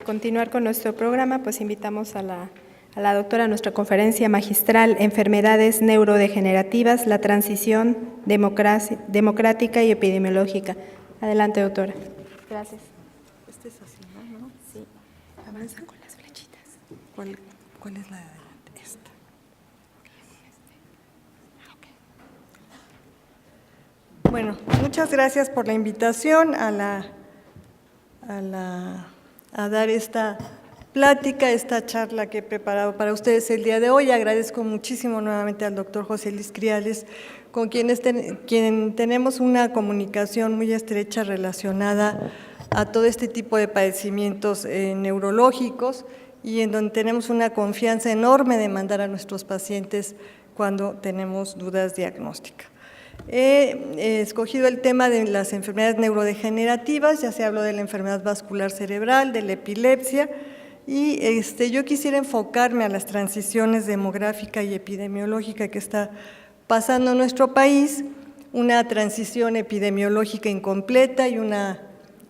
Continuar con nuestro programa, pues invitamos a la doctora a nuestra conferencia magistral Enfermedades neurodegenerativas, la transición democrática y epidemiológica. Adelante, doctora. Gracias. Este es así, ¿no? Sí. Avanza con las flechitas. ¿Cuál es la de adelante? Esta. Bueno, muchas gracias por la invitación a dar esta plática, esta charla que he preparado para ustedes el día de hoy. Agradezco muchísimo nuevamente al doctor José Luis Criales, con quien tenemos una comunicación muy estrecha relacionada a todo este tipo de padecimientos neurológicos y en donde tenemos una confianza enorme de mandar a nuestros pacientes cuando tenemos dudas diagnósticas. He escogido el tema de las enfermedades neurodegenerativas, ya se habló de la enfermedad vascular cerebral, de la epilepsia, y yo quisiera enfocarme a las transiciones demográfica y epidemiológica que está pasando en nuestro país, una transición epidemiológica incompleta y una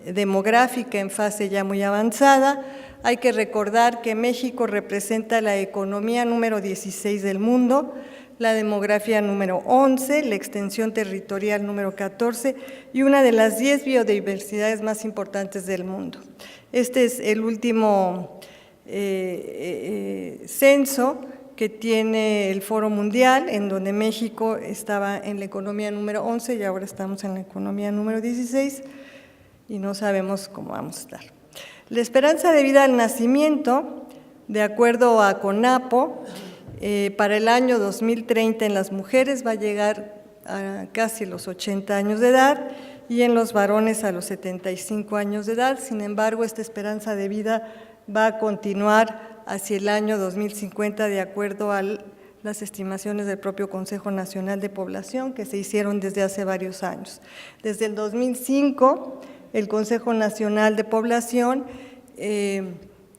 demográfica en fase ya muy avanzada. Hay que recordar que México representa la economía número 16 del mundo, la demografía número 11, la extensión territorial número 14 y una de las 10 biodiversidades más importantes del mundo. Este es el último censo que tiene el Foro Mundial, en donde México estaba en la economía número 11 y ahora estamos en la economía número 16 y no sabemos cómo vamos a estar. La esperanza de vida al nacimiento, de acuerdo a CONAPO, para el año 2030 en las mujeres va a llegar a casi los 80 años de edad y en los varones a los 75 años de edad. Sin embargo, esta esperanza de vida va a continuar hacia el año 2050 de acuerdo a las estimaciones del propio Consejo Nacional de Población que se hicieron desde hace varios años. Desde el 2005, el Consejo Nacional de Población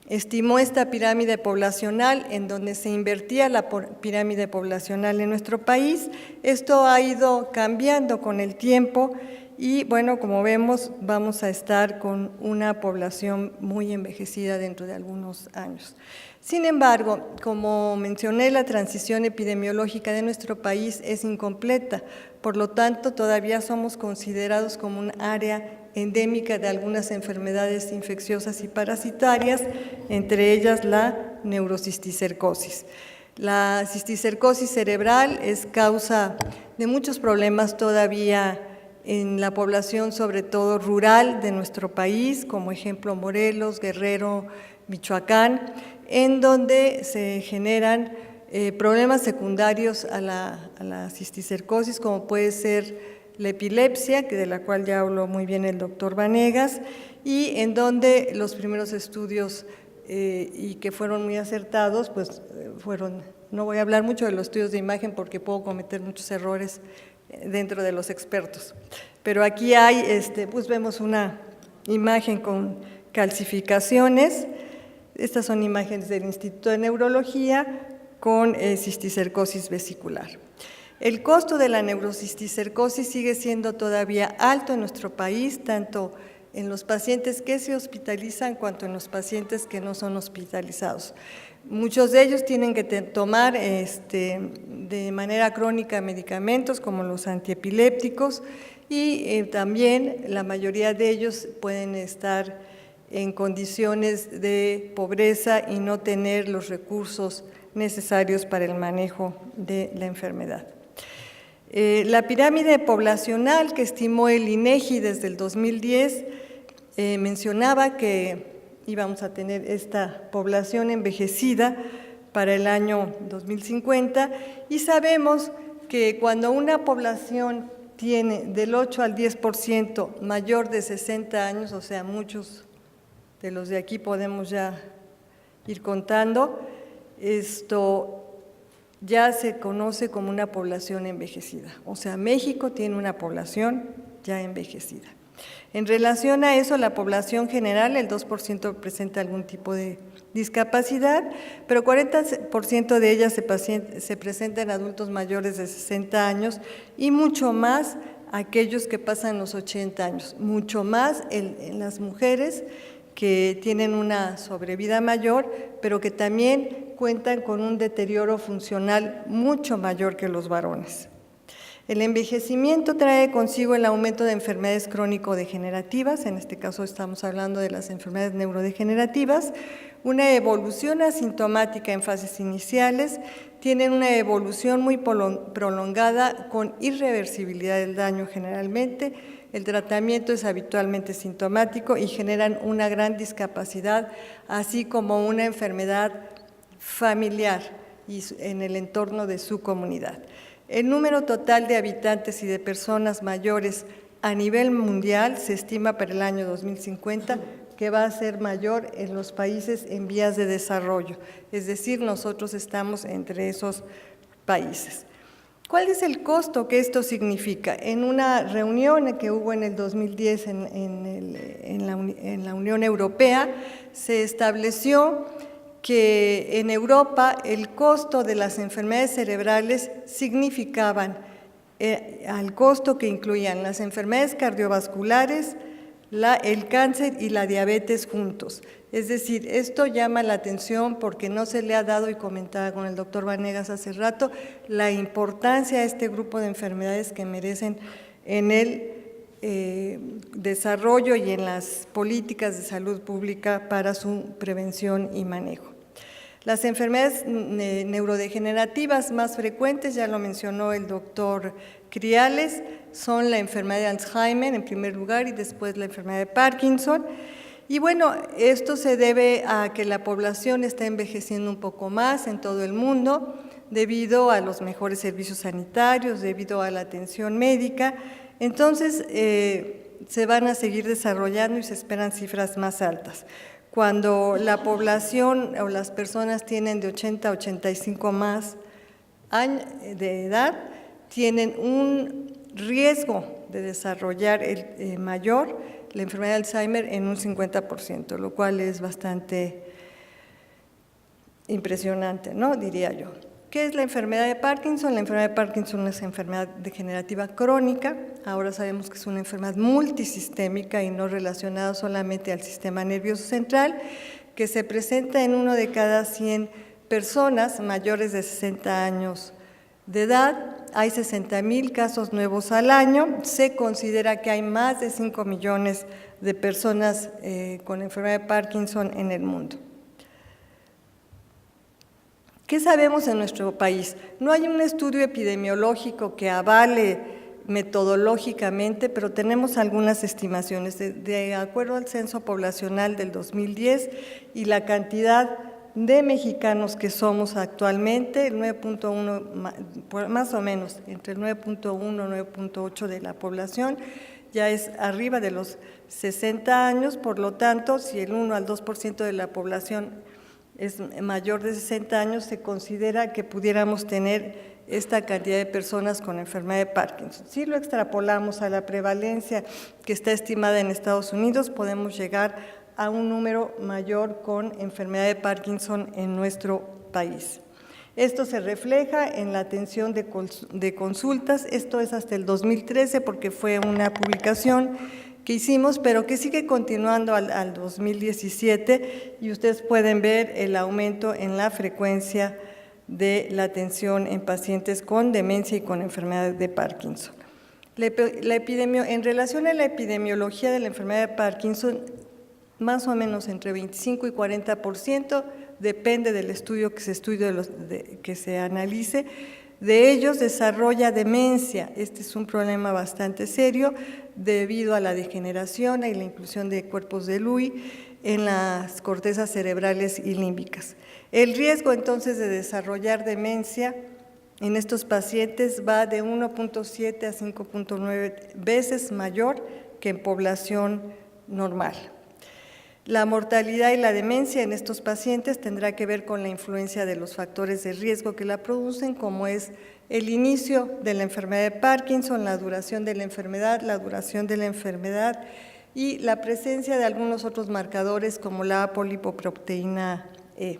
estimó esta pirámide poblacional en donde se invertía la pirámide poblacional en nuestro país. Esto ha ido cambiando con el tiempo y, bueno, como vemos, vamos a estar con una población muy envejecida dentro de algunos años. Sin embargo, como mencioné, la transición epidemiológica de nuestro país es incompleta, por lo tanto, todavía somos considerados como un área endémica de algunas enfermedades infecciosas y parasitarias, entre ellas la neurocisticercosis. La cisticercosis cerebral es causa de muchos problemas todavía en la población, sobre todo rural de nuestro país, como ejemplo Morelos, Guerrero, Michoacán, en donde se generan problemas secundarios a la cisticercosis, como puede ser la epilepsia, de la cual ya habló muy bien el doctor Vanegas, y en donde los primeros estudios y que fueron muy acertados, pues fueron, no voy a hablar mucho de los estudios de imagen porque puedo cometer muchos errores dentro de los expertos, pero aquí hay, pues vemos una imagen con calcificaciones. Estas son imágenes del Instituto de Neurología con cisticercosis vesicular. El costo de la neurocisticercosis sigue siendo todavía alto en nuestro país, tanto en los pacientes que se hospitalizan cuanto en los pacientes que no son hospitalizados. Muchos de ellos tienen que tomar de manera crónica medicamentos como los antiepilépticos y también la mayoría de ellos pueden estar en condiciones de pobreza y no tener los recursos necesarios para el manejo de la enfermedad. La pirámide poblacional que estimó el INEGI desde el 2010 mencionaba que íbamos a tener esta población envejecida para el año 2050 y sabemos que cuando una población tiene del 8 al 10% mayor de 60 años, o sea, muchos de los de aquí podemos ya ir contando, esto ya se conoce como una población envejecida. O sea, México tiene una población ya envejecida. En relación a eso, la población general, el 2% presenta algún tipo de discapacidad, pero 40% de ellas se presenta en adultos mayores de 60 años y mucho más aquellos que pasan los 80 años, mucho más en las mujeres que tienen una sobrevida mayor, pero que también cuentan con un deterioro funcional mucho mayor que los varones. El envejecimiento trae consigo el aumento de enfermedades crónico-degenerativas, en este caso estamos hablando de las enfermedades neurodegenerativas, una evolución asintomática en fases iniciales, tienen una evolución muy prolongada con irreversibilidad del daño generalmente, el tratamiento es habitualmente sintomático y generan una gran discapacidad, así como una enfermedad familiar y en el entorno de su comunidad. El número total de habitantes y de personas mayores a nivel mundial se estima para el año 2050 que va a ser mayor en los países en vías de desarrollo, es decir, nosotros estamos entre esos países. ¿Cuál es el costo que esto significa? En una reunión que hubo en el 2010 en la Unión Europea, se estableció que en Europa el costo de las enfermedades cerebrales significaban al costo que incluían las enfermedades cardiovasculares, el cáncer y la diabetes juntos. Es decir, esto llama la atención porque no se le ha dado, y comentaba con el doctor Vanegas hace rato, la importancia a este grupo de enfermedades que merecen en el desarrollo y en las políticas de salud pública para su prevención y manejo. Las enfermedades neurodegenerativas más frecuentes, ya lo mencionó el doctor Criales, son la enfermedad de Alzheimer en primer lugar y después la enfermedad de Parkinson. Y bueno, esto se debe a que la población está envejeciendo un poco más en todo el mundo debido a los mejores servicios sanitarios, debido a la atención médica. Entonces, se van a seguir desarrollando y se esperan cifras más altas. Cuando la población o las personas tienen de 80 a 85 más años de edad, tienen un riesgo de desarrollar mayor la enfermedad de Alzheimer en un 50%, lo cual es bastante impresionante, ¿no? Diría yo. ¿Qué es la enfermedad de Parkinson? La enfermedad de Parkinson es enfermedad degenerativa crónica. Ahora sabemos que es una enfermedad multisistémica y no relacionada solamente al sistema nervioso central, que se presenta en 1 de cada 100 personas mayores de 60 años de edad. Hay 60,000 casos nuevos al año. Se considera que hay más de 5 millones de personas con enfermedad de Parkinson en el mundo. ¿Qué sabemos en nuestro país? No hay un estudio epidemiológico que avale metodológicamente, pero tenemos algunas estimaciones. De acuerdo al censo poblacional del 2010 y la cantidad de mexicanos que somos actualmente, el 9.1, más o menos, entre el 9.1 y 9.8 de la población, ya es arriba de los 60 años, por lo tanto, si el 1 al 2% de la población es mayor de 60 años, se considera que pudiéramos tener esta cantidad de personas con enfermedad de Parkinson. Si lo extrapolamos a la prevalencia que está estimada en Estados Unidos, podemos llegar a un número mayor con enfermedad de Parkinson en nuestro país. Esto se refleja en la atención de consultas, esto es hasta el 2013 porque fue una publicación que hicimos, pero que sigue continuando al 2017 y ustedes pueden ver el aumento en la frecuencia de la atención en pacientes con demencia y con enfermedad de Parkinson. En relación a la epidemiología de la enfermedad de Parkinson, más o menos entre 25 y 40%, depende del estudio que se analice, de ellos desarrolla demencia. Este es un problema bastante serio debido a la degeneración y la inclusión de cuerpos de Lewy en las cortezas cerebrales y límbicas. El riesgo entonces de desarrollar demencia en estos pacientes va de 1.7 a 5.9 veces mayor que en población normal. La mortalidad y la demencia en estos pacientes tendrá que ver con la influencia de los factores de riesgo que la producen, como es el inicio de la enfermedad de Parkinson, la duración de la enfermedad y la presencia de algunos otros marcadores como la apolipoproteína E.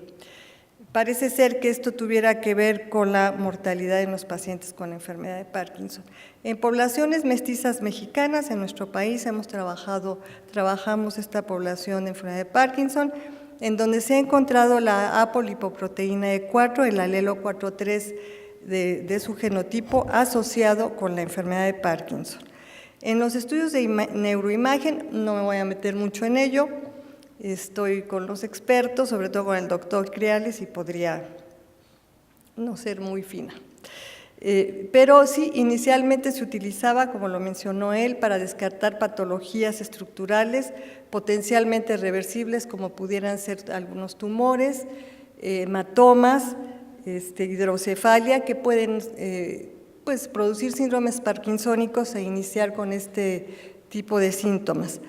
parece ser que esto tuviera que ver con la mortalidad en los pacientes con enfermedad de Parkinson. En poblaciones mestizas mexicanas, en nuestro país trabajamos esta población de enfermedad de Parkinson, en donde se ha encontrado la apolipoproteína E4, el alelo 4.3 de su genotipo asociado con la enfermedad de Parkinson. En los estudios de neuroimagen, no me voy a meter mucho en ello, estoy con los expertos, sobre todo con el doctor Criales, y podría no ser muy fina. Pero sí, inicialmente se utilizaba, como lo mencionó él, para descartar patologías estructurales potencialmente reversibles, como pudieran ser algunos tumores, hematomas, hidrocefalia, que pueden pues, producir síndromes parkinsónicos e iniciar con este tipo de síntomas.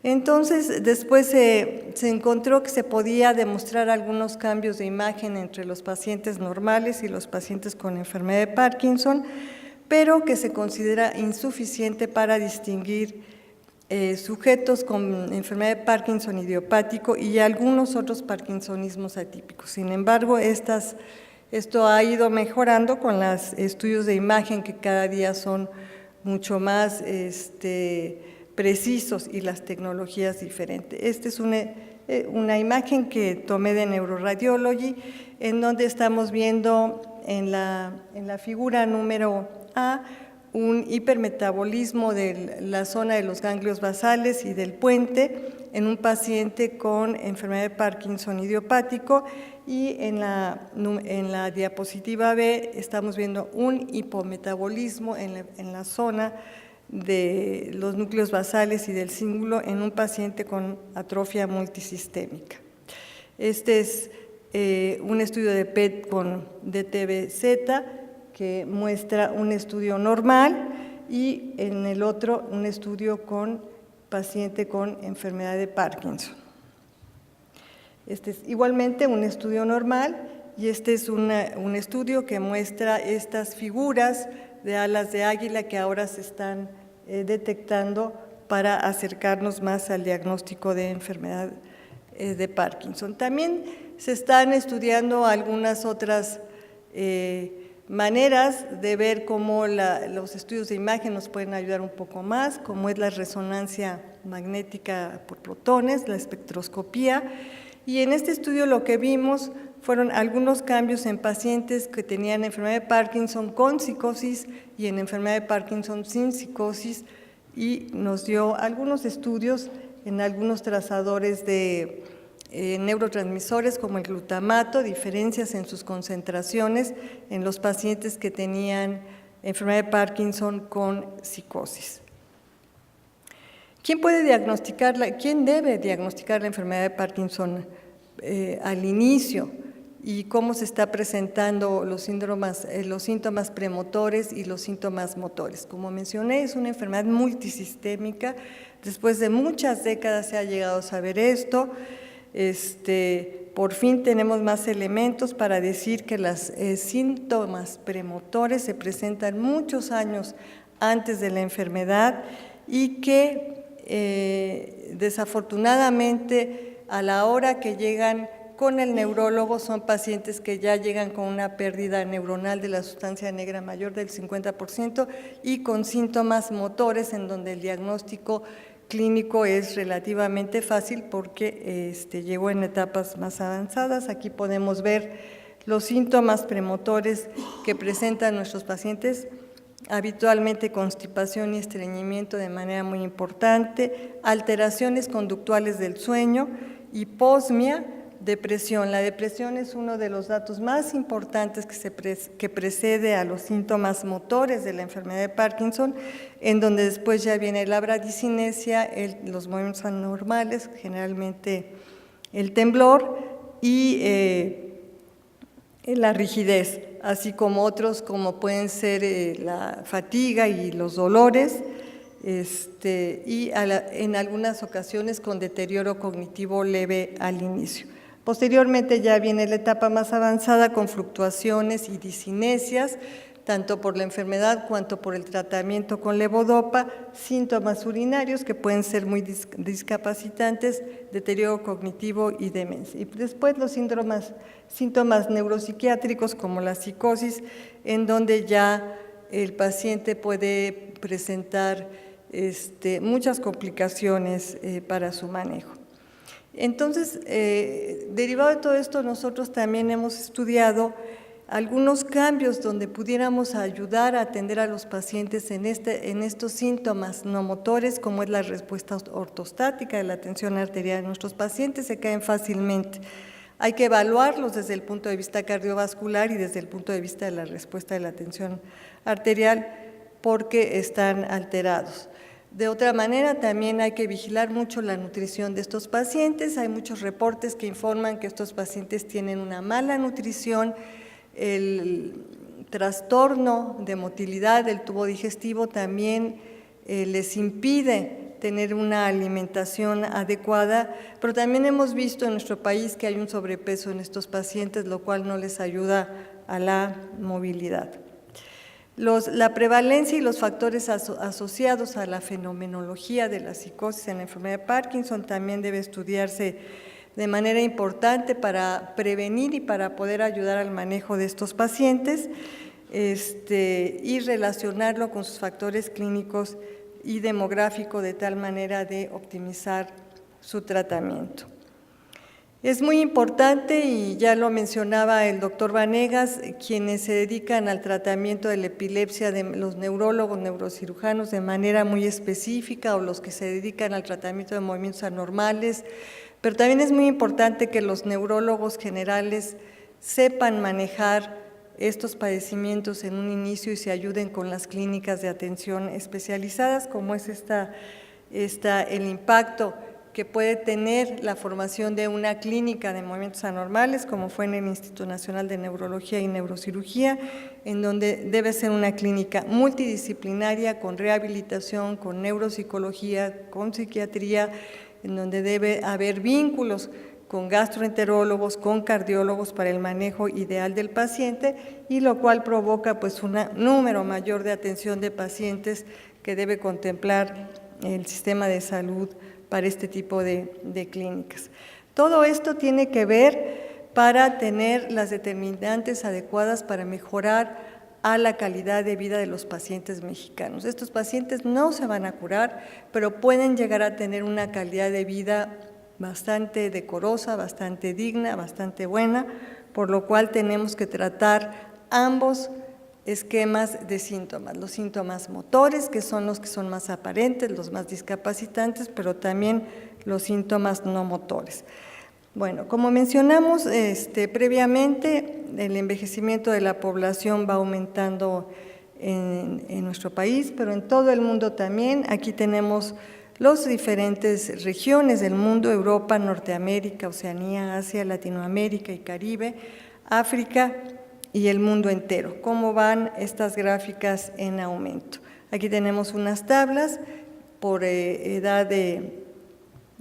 Entonces, después se encontró que se podía demostrar algunos cambios de imagen entre los pacientes normales y los pacientes con enfermedad de Parkinson, pero que se considera insuficiente para distinguir sujetos con enfermedad de Parkinson idiopático y algunos otros parkinsonismos atípicos. Sin embargo, esto ha ido mejorando con los estudios de imagen que cada día son mucho más precisos y las tecnologías diferentes. Esta es una imagen que tomé de Neuroradiology, en donde estamos viendo en la figura número A un hipermetabolismo de la zona de los ganglios basales y del puente en un paciente con enfermedad de Parkinson idiopático, y en la diapositiva B estamos viendo un hipometabolismo en la zona de los núcleos basales y del cíngulo en un paciente con atrofia multisistémica. Este es un estudio de PET con DTBZ que muestra un estudio normal, y en el otro un estudio con paciente con enfermedad de Parkinson. Este es igualmente un estudio normal, y este es un estudio que muestra estas figuras de alas de águila que ahora se están detectando para acercarnos más al diagnóstico de enfermedad de Parkinson. También se están estudiando algunas otras maneras de ver cómo los estudios de imagen nos pueden ayudar un poco más, como es la resonancia magnética por protones, la espectroscopía, y en este estudio lo que vimos fueron algunos cambios en pacientes que tenían enfermedad de Parkinson con psicosis y en enfermedad de Parkinson sin psicosis, y nos dio algunos estudios en algunos trazadores de neurotransmisores como el glutamato, diferencias en sus concentraciones en los pacientes que tenían enfermedad de Parkinson con psicosis. ¿Quién puede diagnosticarla? ¿Quién debe diagnosticar la enfermedad de Parkinson al inicio? ¿Y cómo se está presentando los síntomas premotores y los síntomas motores? Como mencioné, es una enfermedad multisistémica. Después de muchas décadas se ha llegado a saber esto. Por fin tenemos más elementos para decir que los síntomas premotores se presentan muchos años antes de la enfermedad, y que desafortunadamente a la hora que llegan con el neurólogo son pacientes que ya llegan con una pérdida neuronal de la sustancia negra mayor del 50% y con síntomas motores en donde el diagnóstico clínico es relativamente fácil porque llegó en etapas más avanzadas. Aquí podemos ver los síntomas premotores que presentan nuestros pacientes, habitualmente constipación y estreñimiento de manera muy importante, alteraciones conductuales del sueño, hiposmia, depresión. La depresión es uno de los datos más importantes que precede a los síntomas motores de la enfermedad de Parkinson, en donde después ya viene la bradicinesia, los movimientos anormales, generalmente el temblor y la rigidez, así como otros como pueden ser la fatiga y los dolores, y en algunas ocasiones con deterioro cognitivo leve al inicio. Posteriormente ya viene la etapa más avanzada con fluctuaciones y discinesias, tanto por la enfermedad cuanto por el tratamiento con levodopa, síntomas urinarios que pueden ser muy discapacitantes, deterioro cognitivo y demencia. Y después los síntomas neuropsiquiátricos como la psicosis, en donde ya el paciente puede presentar muchas complicaciones para su manejo. Entonces, derivado de todo esto, nosotros también hemos estudiado algunos cambios donde pudiéramos ayudar a atender a los pacientes en estos síntomas no motores, como es la respuesta ortostática de la tensión arterial. Nuestros pacientes se caen fácilmente. Hay que evaluarlos desde el punto de vista cardiovascular y desde el punto de vista de la respuesta de la tensión arterial porque están alterados. De otra manera, también hay que vigilar mucho la nutrición de estos pacientes. Hay muchos reportes que informan que estos pacientes tienen una mala nutrición. El trastorno de motilidad del tubo digestivo también les impide tener una alimentación adecuada, pero también hemos visto en nuestro país que hay un sobrepeso en estos pacientes, lo cual no les ayuda a la movilidad. La prevalencia y los factores asociados a la fenomenología de la psicosis en la enfermedad de Parkinson también debe estudiarse de manera importante para prevenir y para poder ayudar al manejo de estos pacientes y relacionarlo con sus factores clínicos y demográficos de tal manera de optimizar su tratamiento. Es muy importante, y ya lo mencionaba el doctor Vanegas, quienes se dedican al tratamiento de la epilepsia, de los neurólogos, neurocirujanos de manera muy específica, o los que se dedican al tratamiento de movimientos anormales, pero también es muy importante que los neurólogos generales sepan manejar estos padecimientos en un inicio y se ayuden con las clínicas de atención especializadas, como es el impacto que puede tener la formación de una clínica de movimientos anormales, como fue en el Instituto Nacional de Neurología y Neurocirugía, en donde debe ser una clínica multidisciplinaria con rehabilitación, con neuropsicología, con psiquiatría, en donde debe haber vínculos con gastroenterólogos, con cardiólogos para el manejo ideal del paciente, y lo cual provoca pues un número mayor de atención de pacientes que debe contemplar el sistema de salud para este tipo de clínicas. Todo esto tiene que ver para tener las determinantes adecuadas para mejorar a la calidad de vida de los pacientes mexicanos. Estos pacientes no se van a curar, pero pueden llegar a tener una calidad de vida bastante decorosa, bastante digna, bastante buena, por lo cual tenemos que tratar ambos esquemas de síntomas, los síntomas motores, que son los que son más aparentes, los más discapacitantes, pero también los síntomas no motores. Bueno, como mencionamos previamente, el envejecimiento de la población va aumentando en nuestro país, pero en todo el mundo también. Aquí tenemos las diferentes regiones del mundo: Europa, Norteamérica, Oceanía, Asia, Latinoamérica y Caribe, África y el mundo entero. ¿Cómo van estas gráficas en aumento? Aquí tenemos unas tablas por edad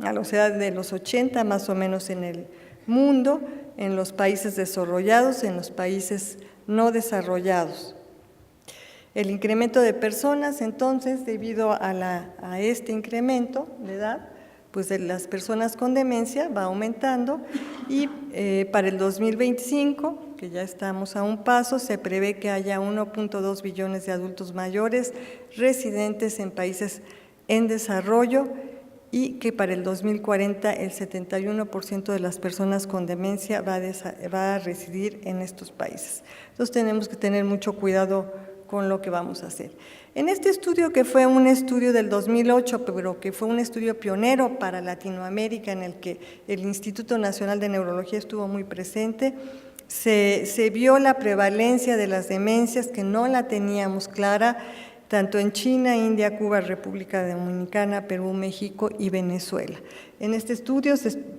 a la edad de los 80 más o menos en el mundo, en los países desarrollados, en los países no desarrollados. El incremento de personas, entonces, debido a este incremento de edad, pues de las personas con demencia va aumentando, y para el 2025, que ya estamos a un paso, se prevé que haya 1.2 billones de adultos mayores residentes en países en desarrollo, y que para el 2040 el 71% de las personas con demencia va a residir en estos países. Entonces tenemos que tener mucho cuidado con lo que vamos a hacer. En este estudio, que fue un estudio del 2008, pero que fue un estudio pionero para Latinoamérica, en el que el Instituto Nacional de Neurología estuvo muy presente, se vio la prevalencia de las demencias, que no la teníamos clara, tanto en China, India, Cuba, República Dominicana, Perú, México y Venezuela. En este estudio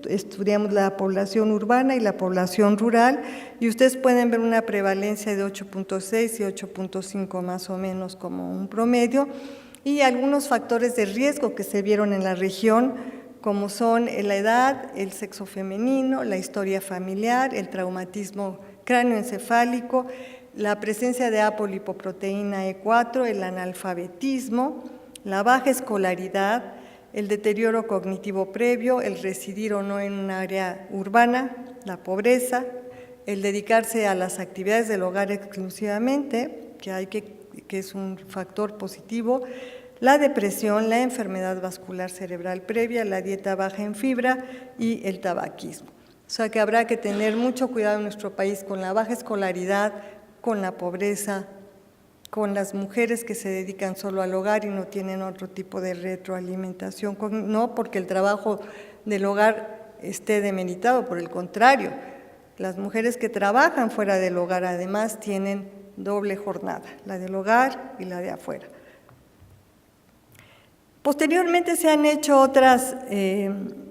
estudiamos la población urbana y la población rural, y ustedes pueden ver una prevalencia de 8.6 y 8.5 más o menos como un promedio, y algunos factores de riesgo que se vieron en la región, como son la edad, el sexo femenino, la historia familiar, el traumatismo cráneoencefálico, la presencia de apolipoproteína E4, el analfabetismo, la baja escolaridad, el deterioro cognitivo previo, el residir o no en un área urbana, la pobreza, el dedicarse a las actividades del hogar exclusivamente, que es un factor positivo, la depresión, la enfermedad vascular cerebral previa, la dieta baja en fibra y el tabaquismo. O sea que habrá que tener mucho cuidado en nuestro país con la baja escolaridad, con la pobreza, con las mujeres que se dedican solo al hogar y no tienen otro tipo de retroalimentación, no porque el trabajo del hogar esté demeritado, por el contrario, las mujeres que trabajan fuera del hogar además tienen doble jornada, la del hogar y la de afuera. Posteriormente se han hecho otras, en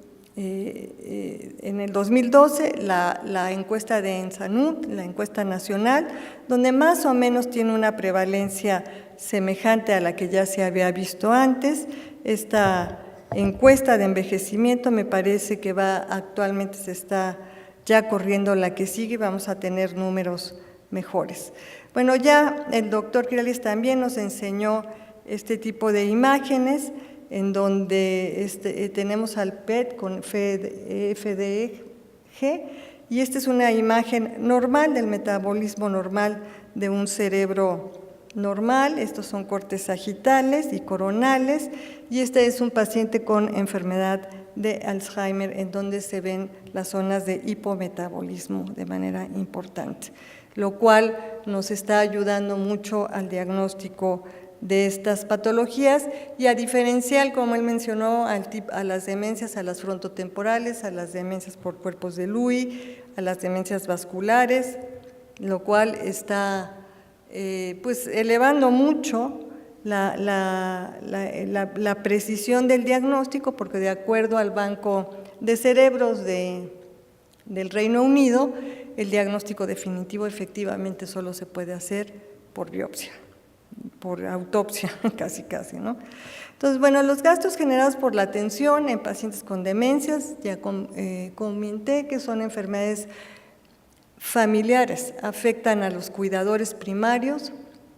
el 2012, la encuesta de ENSANUD, la encuesta nacional, donde más o menos tiene una prevalencia semejante a la que ya se había visto antes. Esta encuesta de envejecimiento me parece que actualmente se está ya corriendo la que sigue y vamos a tener números mejores. Bueno, ya el doctor Girales también nos enseñó este tipo de imágenes en donde tenemos al PET con FDG y esta es una imagen normal del metabolismo normal de un cerebro normal. Estos son cortes sagitales y coronales y este es un paciente con enfermedad de Alzheimer en donde se ven las zonas de hipometabolismo de manera importante, lo cual nos está ayudando mucho al diagnóstico de estas patologías y a diferenciar, como él mencionó, a las demencias, a las frontotemporales, a las demencias por cuerpos de Lewy, a las demencias vasculares, lo cual está pues elevando mucho la precisión del diagnóstico, porque de acuerdo al Banco de Cerebros del Reino Unido, el diagnóstico definitivo efectivamente solo se puede hacer por biopsia, por autopsia, casi, ¿no? Entonces, bueno, los gastos generados por la atención en pacientes con demencias, ya comenté que son enfermedades familiares, afectan a los cuidadores primarios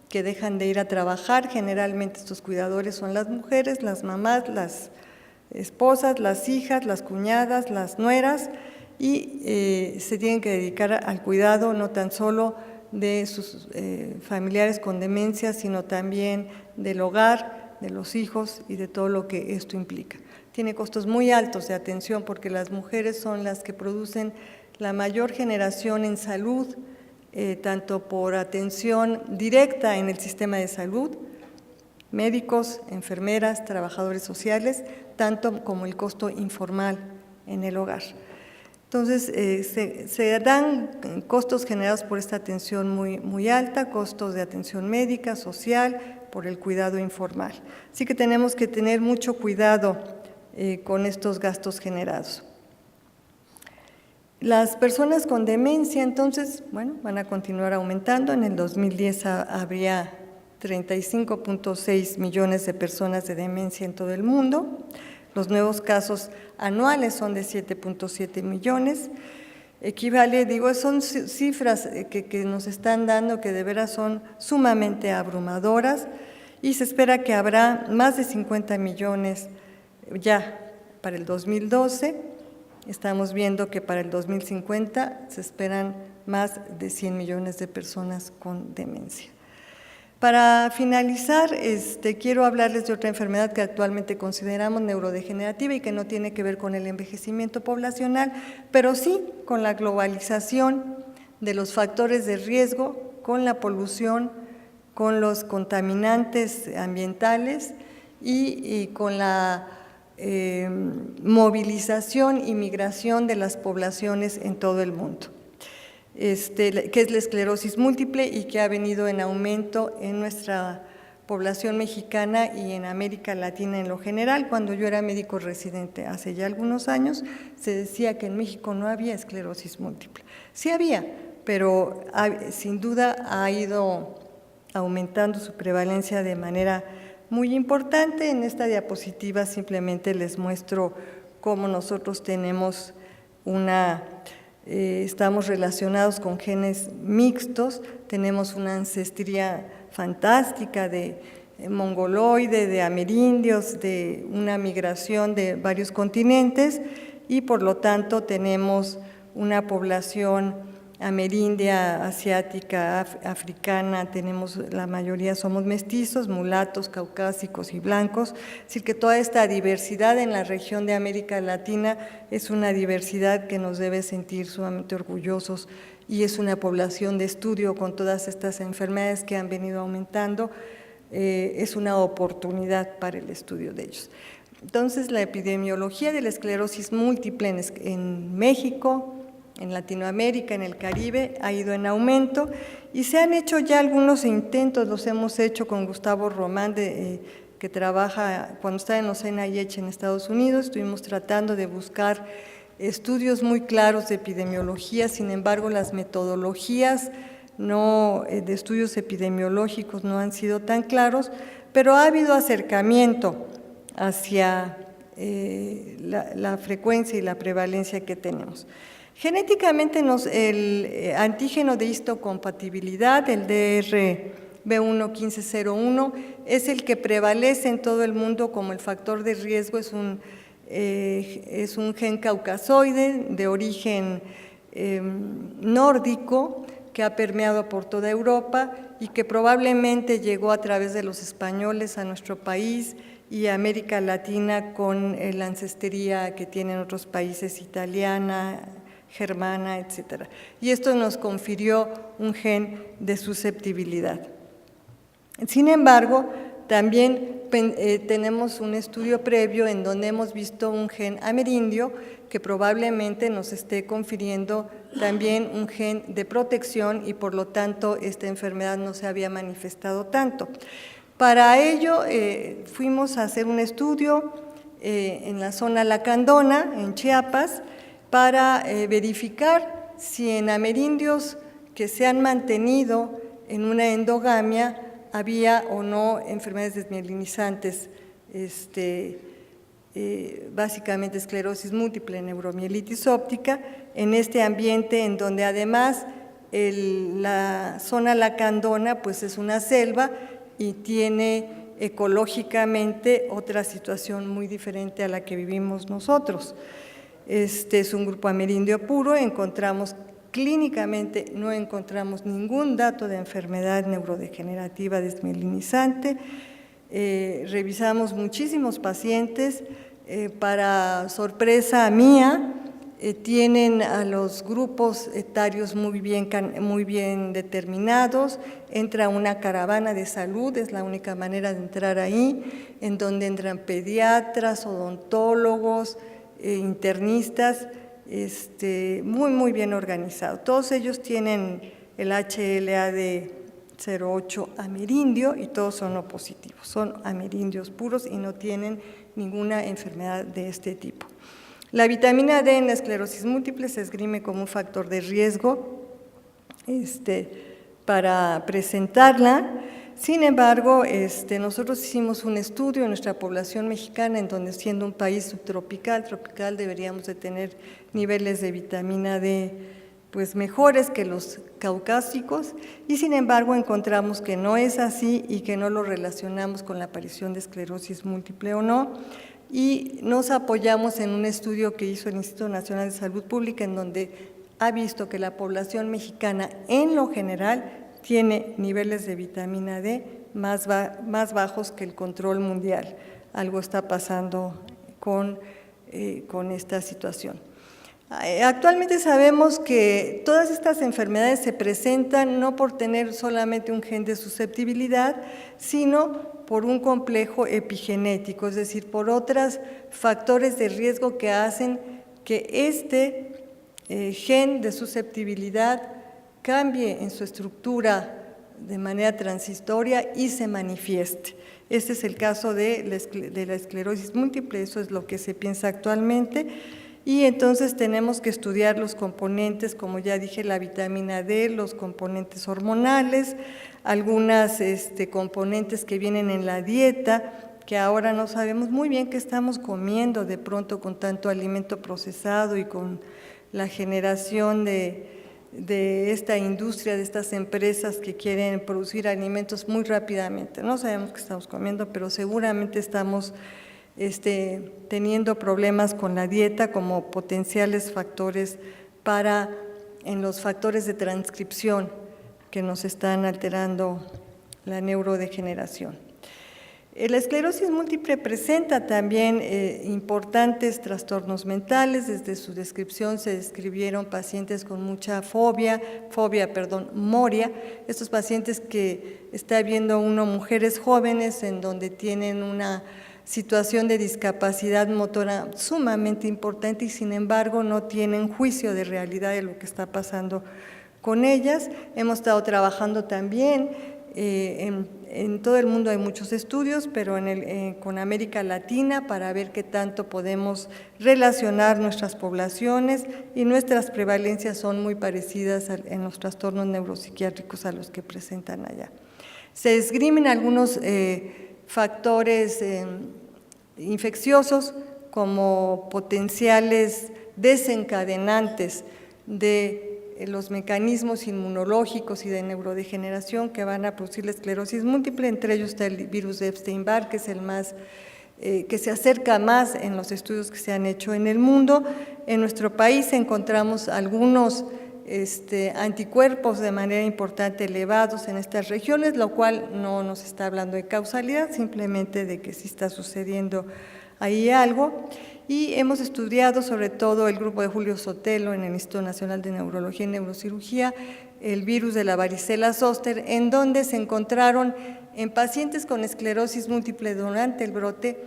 que dejan de ir a trabajar. Generalmente estos cuidadores son las mujeres, las mamás, las esposas, las hijas, las cuñadas, las nueras, y se tienen que dedicar al cuidado no tan solo de sus familiares con demencia, sino también del hogar, de los hijos y de todo lo que esto implica. Tiene costos muy altos de atención porque las mujeres son las que producen la mayor generación en salud, tanto por atención directa en el sistema de salud, médicos, enfermeras, trabajadores sociales, tanto como el costo informal en el hogar. Entonces, se dan costos generados por esta atención muy alta, costos de atención médica, social, por el cuidado informal. Así que tenemos que tener mucho cuidado con estos gastos generados. Las personas con demencia, entonces, bueno, van a continuar aumentando. En el 2010 habría 35.6 millones de personas de demencia en todo el mundo. Los nuevos casos anuales son de 7.7 millones. Equivale, son cifras que nos están dando que de veras son sumamente abrumadoras y se espera que habrá más de 50 millones ya para el 2012. Estamos viendo que para el 2050 se esperan más de 100 millones de personas con demencia. Para finalizar, quiero hablarles de otra enfermedad que actualmente consideramos neurodegenerativa y que no tiene que ver con el envejecimiento poblacional, pero sí con la globalización de los factores de riesgo, con la polución, con los contaminantes ambientales y con la movilización y migración de las poblaciones en todo el mundo. Que es la esclerosis múltiple y que ha venido en aumento en nuestra población mexicana y en América Latina en lo general. Cuando yo era médico residente hace ya algunos años, se decía que en México no había esclerosis múltiple. Sí había, pero sin duda ha ido aumentando su prevalencia de manera muy importante. En esta diapositiva simplemente les muestro cómo nosotros tenemos una estamos relacionados con genes mixtos, tenemos una ancestría fantástica de mongoloide, de amerindios, de una migración de varios continentes y por lo tanto tenemos una población amerindia, asiática, africana, tenemos, la mayoría somos mestizos, mulatos, caucásicos y blancos, es decir que toda esta diversidad en la región de América Latina es una diversidad que nos debe sentir sumamente orgullosos y es una población de estudio con todas estas enfermedades que han venido aumentando, es una oportunidad para el estudio de ellos. Entonces, la epidemiología de la esclerosis múltiple en México, en Latinoamérica, en el Caribe, ha ido en aumento y se han hecho ya algunos intentos, los hemos hecho con Gustavo Román, que trabaja cuando está en los NIH en Estados Unidos, estuvimos tratando de buscar estudios muy claros de epidemiología, sin embargo las metodologías de estudios epidemiológicos no han sido tan claros, pero ha habido acercamiento hacia la frecuencia y la prevalencia que tenemos. Genéticamente el antígeno de histocompatibilidad, el DRB1-1501, es el que prevalece en todo el mundo como el factor de riesgo, es un gen caucasoide de origen nórdico que ha permeado por toda Europa y que probablemente llegó a través de los españoles a nuestro país y a América Latina con la ancestría que tienen otros países, italiana, germana, etcétera. Y esto nos confirió un gen de susceptibilidad. Sin embargo, también tenemos un estudio previo en donde hemos visto un gen amerindio que probablemente nos esté confiriendo también un gen de protección y por lo tanto esta enfermedad no se había manifestado tanto. Para ello fuimos a hacer un estudio en la zona Lacandona, en Chiapas, para verificar si en amerindios que se han mantenido en una endogamia había o no enfermedades desmielinizantes, básicamente esclerosis múltiple, neuromielitis óptica, en este ambiente en donde además la zona Lacandona pues es una selva y tiene ecológicamente otra situación muy diferente a la que vivimos nosotros. Este es un grupo amerindio puro, clínicamente no encontramos ningún dato de enfermedad neurodegenerativa desmielinizante, revisamos muchísimos pacientes, para sorpresa mía, tienen a los grupos etarios muy bien determinados, entra una caravana de salud, es la única manera de entrar ahí, en donde entran pediatras, odontólogos, internistas, muy bien organizado. Todos ellos tienen el HLA-D08 amerindio y todos son O positivos, son amerindios puros y no tienen ninguna enfermedad de este tipo. La vitamina D en la esclerosis múltiple se esgrime como un factor de riesgo para presentarla. Sin embargo, nosotros hicimos un estudio en nuestra población mexicana, en donde siendo un país subtropical, tropical, deberíamos de tener niveles de vitamina D pues mejores que los caucásicos, y sin embargo encontramos que no es así y que no lo relacionamos con la aparición de esclerosis múltiple o no, y nos apoyamos en un estudio que hizo el Instituto Nacional de Salud Pública, en donde ha visto que la población mexicana en lo general tiene niveles de vitamina D más bajos que el control mundial. Algo está pasando con esta situación. Actualmente sabemos que todas estas enfermedades se presentan no por tener solamente un gen de susceptibilidad, sino por un complejo epigenético, es decir, por otros factores de riesgo que hacen que este gen de susceptibilidad cambie en su estructura de manera transitoria y se manifieste. Este es el caso de la esclerosis múltiple, eso es lo que se piensa actualmente, y entonces tenemos que estudiar los componentes, como ya dije, la vitamina D, los componentes hormonales, algunas componentes que vienen en la dieta, que ahora no sabemos muy bien qué estamos comiendo de pronto con tanto alimento procesado y con la generación de esta industria, de estas empresas que quieren producir alimentos muy rápidamente. No sabemos qué estamos comiendo, pero seguramente estamos teniendo problemas con la dieta como potenciales factores en los factores de transcripción que nos están alterando la neurodegeneración. La esclerosis múltiple presenta también importantes trastornos mentales. Desde su descripción se describieron pacientes con mucha moria. Estos pacientes que está viendo uno, mujeres jóvenes en donde tienen una situación de discapacidad motora sumamente importante y sin embargo no tienen juicio de realidad de lo que está pasando con ellas. Hemos estado trabajando también en todo el mundo, hay muchos estudios, pero con América Latina para ver qué tanto podemos relacionar nuestras poblaciones, y nuestras prevalencias son muy parecidas en los trastornos neuropsiquiátricos a los que presentan allá. Se esgrimen algunos factores infecciosos como potenciales desencadenantes de los mecanismos inmunológicos y de neurodegeneración que van a producir la esclerosis múltiple. Entre ellos está el virus de Epstein-Barr, que es el más que se acerca más en los estudios que se han hecho en el mundo. En nuestro país encontramos algunos anticuerpos de manera importante elevados en estas regiones, lo cual no nos está hablando de causalidad, simplemente de que sí está sucediendo ahí algo. Y hemos estudiado sobre todo el grupo de Julio Sotelo en el Instituto Nacional de Neurología y Neurocirugía, el virus de la varicela zóster, en donde se encontraron en pacientes con esclerosis múltiple durante el brote.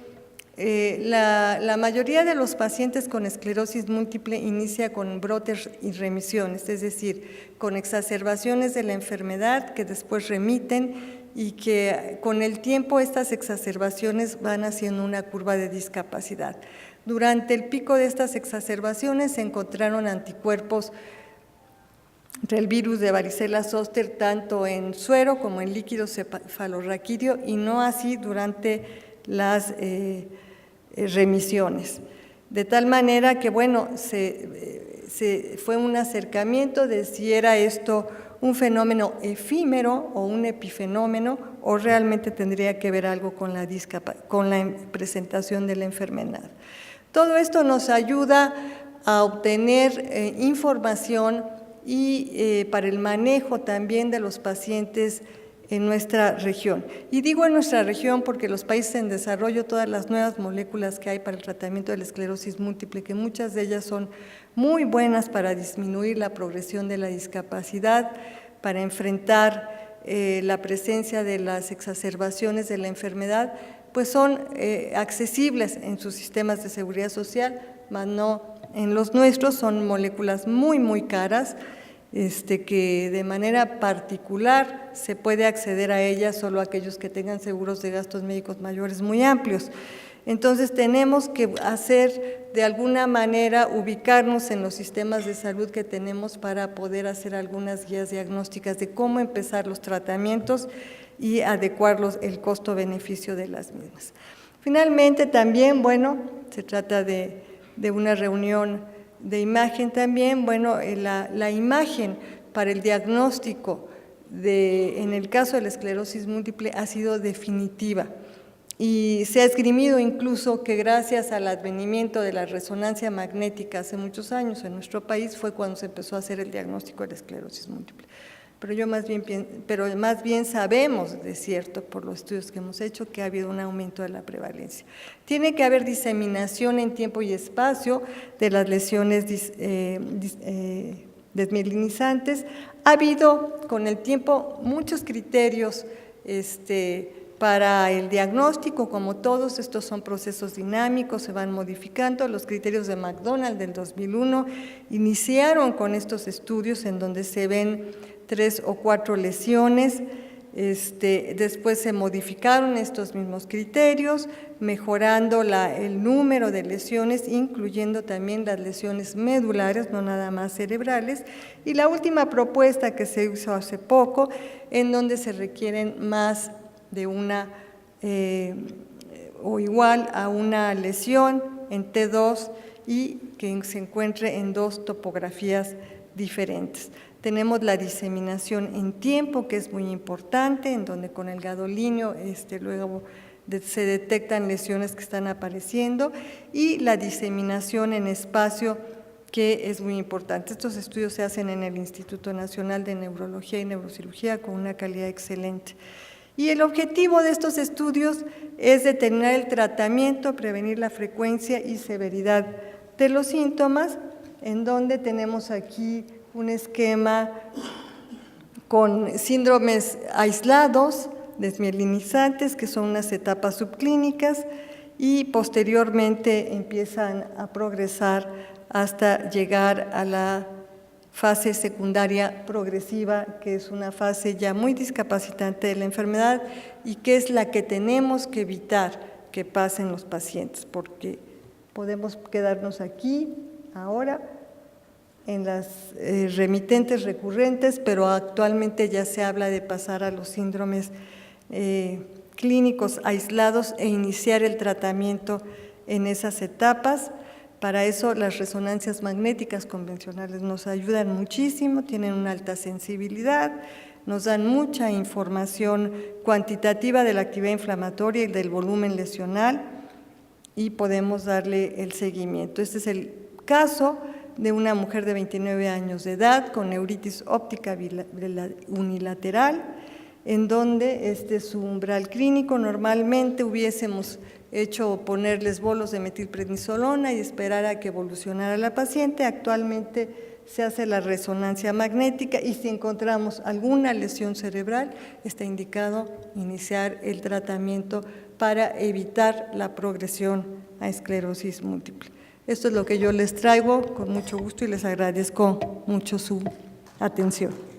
La mayoría de los pacientes con esclerosis múltiple inicia con brotes y remisiones, es decir, con exacerbaciones de la enfermedad que después remiten y que con el tiempo estas exacerbaciones van haciendo una curva de discapacidad. Durante el pico de estas exacerbaciones se encontraron anticuerpos del virus de varicela zóster tanto en suero como en líquido cefalorraquídeo y no así durante las remisiones. De tal manera que, bueno, fue un acercamiento de si era esto un fenómeno efímero o un epifenómeno o realmente tendría que ver algo con la presentación de la enfermedad. Todo esto nos ayuda a obtener información y para el manejo también de los pacientes en nuestra región. Y digo en nuestra región porque los países en desarrollo, todas las nuevas moléculas que hay para el tratamiento de la esclerosis múltiple, que muchas de ellas son muy buenas para disminuir la progresión de la discapacidad, para enfrentar la presencia de las exacerbaciones de la enfermedad, pues son accesibles en sus sistemas de seguridad social, mas no en los nuestros. Son moléculas muy, muy caras, que de manera particular se puede acceder a ellas solo aquellos que tengan seguros de gastos médicos mayores muy amplios. Entonces tenemos que de alguna manera, ubicarnos en los sistemas de salud que tenemos para poder hacer algunas guías diagnósticas de cómo empezar los tratamientos y adecuarlos el costo-beneficio de las mismas. Finalmente también, bueno, se trata de una reunión de imagen también. Bueno, la imagen para el diagnóstico en el caso de la esclerosis múltiple ha sido definitiva y se ha esgrimido incluso que gracias al advenimiento de la resonancia magnética hace muchos años en nuestro país fue cuando se empezó a hacer el diagnóstico de la esclerosis múltiple. Pero más bien sabemos de cierto por los estudios que hemos hecho que ha habido un aumento de la prevalencia. Tiene que haber diseminación en tiempo y espacio de las lesiones desmielinizantes. Ha habido con el tiempo muchos criterios para el diagnóstico, como todos estos son procesos dinámicos, se van modificando. Los criterios de McDonald del 2001 iniciaron con estos estudios en donde se ven 3 o 4 lesiones, después se modificaron estos mismos criterios, mejorando el número de lesiones, incluyendo también las lesiones medulares, no nada más cerebrales, y la última propuesta que se hizo hace poco, en donde se requieren más de una o igual a una lesión en T2 y que se encuentre en 2 topografías diferentes. Tenemos la diseminación en tiempo, que es muy importante, en donde con el gadolinio luego se detectan lesiones que están apareciendo, y la diseminación en espacio, que es muy importante. Estos estudios se hacen en el Instituto Nacional de Neurología y Neurocirugía con una calidad excelente. Y el objetivo de estos estudios es determinar el tratamiento, prevenir la frecuencia y severidad de los síntomas, en donde tenemos aquí un esquema con síndromes aislados, desmielinizantes, que son unas etapas subclínicas, y posteriormente empiezan a progresar hasta llegar a la fase secundaria progresiva, que es una fase ya muy discapacitante de la enfermedad y que es la que tenemos que evitar que pasen los pacientes, porque podemos quedarnos aquí ahora en las remitentes recurrentes, pero actualmente ya se habla de pasar a los síndromes clínicos aislados e iniciar el tratamiento en esas etapas. Para eso las resonancias magnéticas convencionales nos ayudan muchísimo, tienen una alta sensibilidad, nos dan mucha información cuantitativa de la actividad inflamatoria y del volumen lesional y podemos darle el seguimiento. Este es el caso de una mujer de 29 años de edad con neuritis óptica unilateral, en donde este es su umbral clínico. Normalmente hubiésemos hecho ponerles bolos de metilprednisolona y esperar a que evolucionara la paciente. Actualmente se hace la resonancia magnética y si encontramos alguna lesión cerebral, está indicado iniciar el tratamiento para evitar la progresión a esclerosis múltiple. Esto es lo que yo les traigo con mucho gusto y les agradezco mucho su atención.